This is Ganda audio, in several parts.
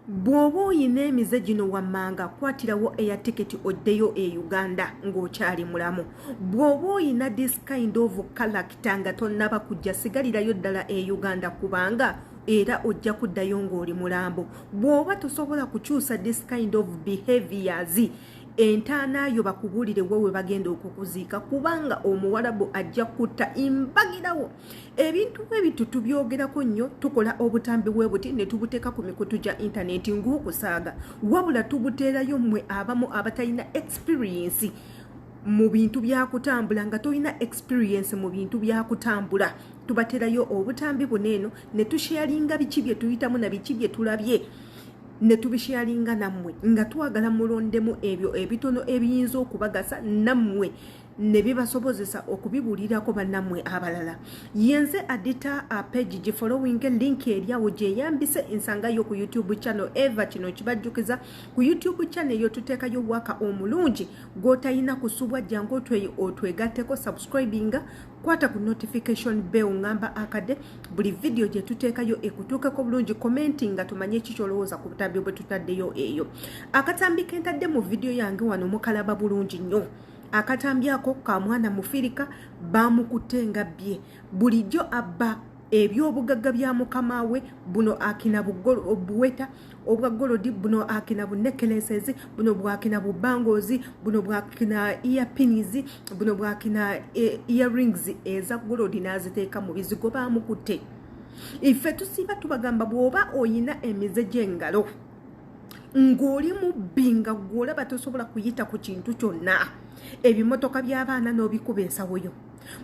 Bw'oba oyina emize gino wammanga kwatirawo air ticket oddeyo e Uganda ng'okyali mulamu. Bw'oba oyina this kind of character nga tonnaba kujja sigalirayo ddala e Uganda kubanga era ojja kuddayo ng'oli mulambo. Bw'oba tosobola kukyusa this kind of behaviors entaanayo bakubuulire wewe bagenda okukuziika kubanga omuwarabu ajja kutta imbagirawo. Ebintu ebitu tubyogerako nnyo, tukola obutambi bwe buti ne tubuteeka ku mikutu gya intaneti ng'okusaaga, wabula tubuteerayo mmwe abamu abatalina experience mu bintu bya kutambula. Nga tolina experience mu bintu bya kutambula tubaterayo obutambi buneeno ne tusharinga biki bye tuyitamu na biki bye tulabye ne tubisharinga nammwe nga twagala mulondemu ebyo ebitono ebiyinza okubagasa nammwe ne bibasobozesa okubibuulirako bannammwe abalala. Yenze adita page gi following link eriawo gye yambise ensangayo ku YouTube channel Eva. Kino kibajjukiza ku YouTube channel eyo tuteekayo waka omulungi gw'otalina kusubwa, jangu otwegatteko subscribinga, kwata ku notification bell ngamba akade buli video gye tuteekayo ekutuukeko bulungi, commentinga tumanye ekikyolowooza ku butambi bwe tutaddeyo eyo. Akatambi kentadde mu video yange wano mukalaba bulungi nnyo. Akatambi ako ka mwana mufirika bamukutte nga bye. Bulijjo abba ebyobugagga bya mukama we, buno akina buweta obwagolodi, buno akina necklaces, buno bwakina bubangozi, buno bwakina earpins, buno bwakina earrings eza golodi n'aziteeka mu bizigo bamukutte. Ife tusiba tubagamba bw'oba oyina emize gy'engalo ng'oli mubbi nga gw'olaba tosobola kuyita ku kintu kyonna, ebimotoka by'abaana n'obikuba ensawo yo,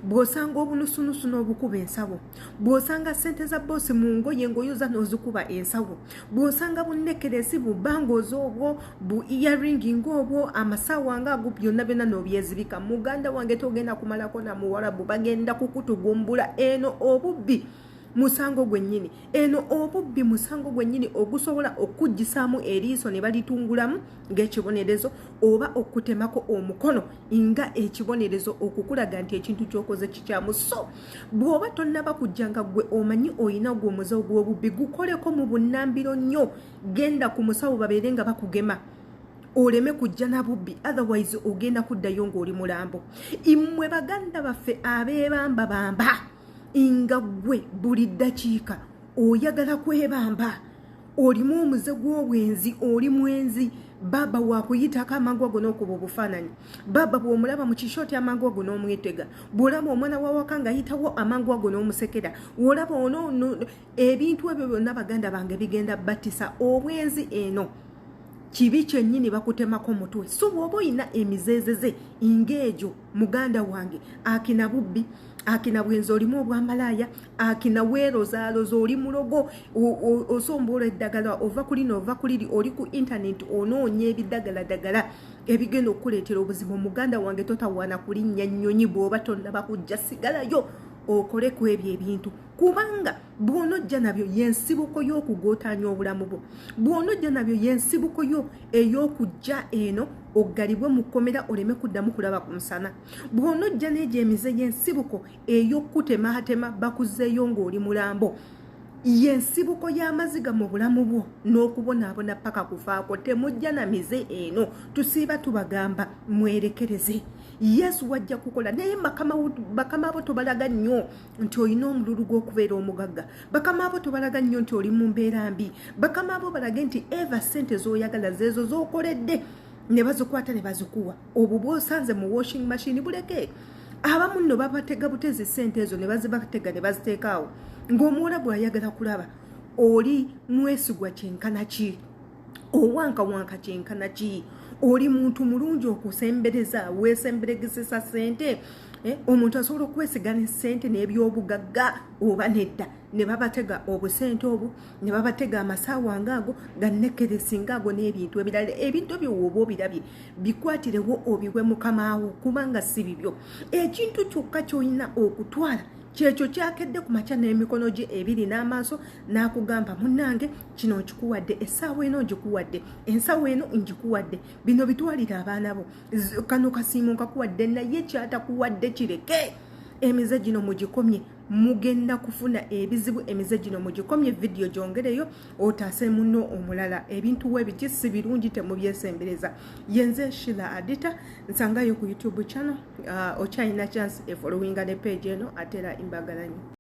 bw'osanga obunusunusu n'obukuba ensawo, bw'osanga ssente za boosi mu ngoye ng'oyoza n'ozikuba ensawo, bw'osanga bunnekeresi bubangozi obwo, bu earring ng'obwo, amasaawa ng'ago, byonna byonna n'obyezibika. Muganda wange togenda kumalako na muwarabu, bagenda kukutugumbula. Eno obubbi musango gwennyini, eno obubbi musango gwennyini ogusobola okuggisaamu eriiso ne balitungulamu ng'ekibonerezo, oba okutemako omukono nga ekibonerezo okukulaga nti ekintu ky'okoze kikyamu. So bw'oba tonnaba kujja nga gwe omanyi oyina gwe omuze ogw'obubbi, gukoleko mu bunnambiro nnyo, genda ku musawo babeere nga bakugema oleme kujja na bubbi, otherwise ogenda kuddayo ng'oli mulambo. Immwe baganda baffe abeebambabamba inga gwe buli ddakiika oyagala kwebamba, olimu omuze gw'obwenzi, oli mwenzi. Baba wakuyitako amangu ago n'okuba obufaananyi, baba bw'omulaba mu kishooti amangu ago n'omwetega, bw'olaba omwana wawaka ng'ayitawo amangu ago n'omusekera, bw'olaba ebintu ebyo byonna baganda bange bigenda battisa obwenzi. Eno kibi kyennyini bakutemako mutwe. So bw'oba oyina emizeezeze ng'egyo muganda wange, akina bubbi, akina bwenzi, olimu obwamalaaya, akina weerozaaroza, oli mulogo, osombola eddagala, ova ku lino ova ku liri, oli ku intaneti onoonya ebiddagala ebigenda okukuleetera obuzibu. Muganda wange totawaana kulinnya nnyonyi bw'oba tonnaba kujja, sigalayo okole ku ebyo ebintu, kubanga bw'onojja nabyo y'ensibuko y'okugootaanya obulamu bwo, bw'onojja nabyo y'ensibuko yo ey'okujja eno oggalibwe mu kkomera oleme kuddamu kulaba ku musana, bw'onojja n'egyo emize y'ensibuko ey'okutemaatema bakuzzeeyo ng'oli mulambo, y'ensibuko y'amaziga mu bulamu bwo n'okubonaabona paka kufaako. Temujja na mize eno, tusiiba tubagamba mwerekereze. Yesu wajja kukola, naye bakama abo tobalaga nnyo nti olina omululu gw'okubeera omugagga, bakama abo tobalaga nnyo nti oli mu mbeera mbi, bakama abo balage nti eva ssente z'oyagala zeezo z'okoledde ne bazikwata ne bazikuwa. Obwo bw'osanze mu washing machine buleke. Abamu nno babatega butezi ssente ezo ne bazibatega ne baziteekaawo ng'omuwarabu ayagala kulaba oli mwesigwa kyenkana ki, owankawanka kyenkana ki, oli muntu mulungi okusembereza, weesemberegesa ssente. Omuntu asobola okwesigana essente n'ebyobugagga oba nedda, ne babatega obusente obwo, ne babatega amasaawa ng'ago, gannekeresi ng'ago n'ebintu ebirala. Ebintu ebyo oba obirabye bikwatirewo obiwe mukamaawo kubanga si bibyo. Ekintu kyokka ky'olina okutwala kyekyo kyakedde ku makya n'emikono gye ebiri n'amaaso n'akugamba munnange kino nkikuwadde, essaawa eno ngikuwadde, ensawo eno ngikuwadde, bino bitwalire abaana bo, kano kasiimo nkakuwadde, naye kyatakuwadde kireke. Emize gino mugikomye, mugenda kufuna ebizibu emize gino mugikomye video gyongereyo otaase muno omulala ebintu webiti si birungi temubyesembereza yenze Sheila Adita nsangayo ku YouTube channel okyalina chance efollowinga ne page eno atera imbagalanyi